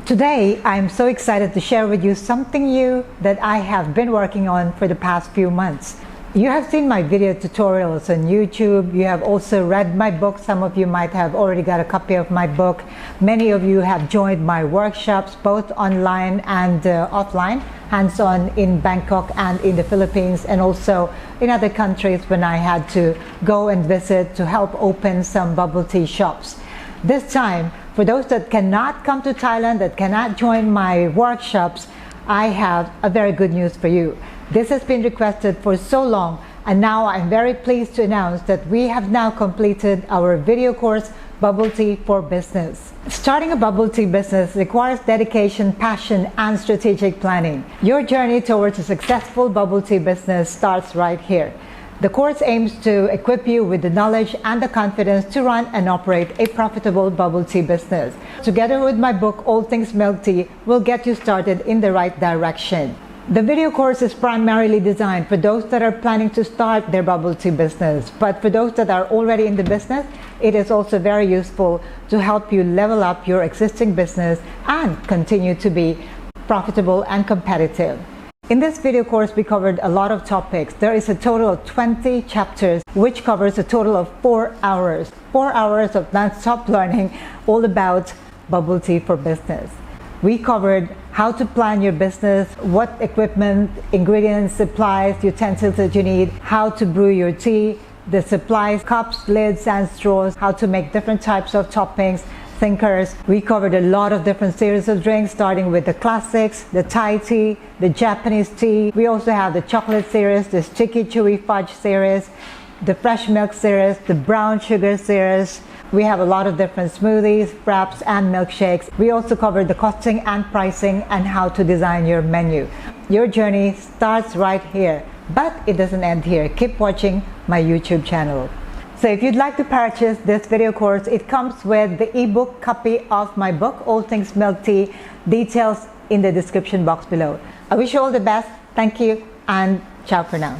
Today, I'm so excited to share with you something new that I have been working on for the past few months. You have seen my video tutorials on YouTube. You have also read my book. Some of you might have already got a copy of my book. Many of you have joined my workshops, both online and offline, hands-on in Bangkok and in the Philippines, and also in other countries when I had to go and visit to help open some bubble tea shops. This time, for those that cannot come to Thailand, that cannot join my workshops, I have a very good news for you. This has been requested for so long, and now I'm very pleased to announce that we have now completed our video course, Bubble Tea for Business. Starting a bubble tea business requires dedication, passion, and strategic planning. Your journey towards a successful bubble tea business starts right here. The course aims to equip you with the knowledge and the confidence to run and operate a profitable bubble tea business. Together with my book, All Things Milk Tea, will get you started in the right direction. The video course is primarily designed for those that are planning to start their bubble tea business, but for those that are already in the business, it is also very useful to help you level up your existing business and continue to be profitable and competitive. In this video course, we covered a lot of topics. There is a total of 20 chapters, which covers a total of 4 hours. 4 hours of non-stop learning, all about bubble tea for business. We covered how to plan your business, what equipment, ingredients, supplies, utensils that you need, how to brew your tea, the supplies, cups, lids, and straws, how to make different types of toppings, thinkers. We covered a lot of different series of drinks, starting with the classics, the Thai tea, the Japanese tea. We also have the chocolate series, the sticky chewy fudge series, the fresh milk series, the brown sugar series. We have a lot of different smoothies, wraps, and milkshakes. We also covered the costing and pricing and how to design your menu. Your journey starts right here, but it doesn't end here. Keep watching my YouTube channel. So if you'd like to purchase this video course, it comes with the ebook copy of my book, All Things Milk Tea. Details in the description box below. I wish you all the best. Thank you, and ciao for now.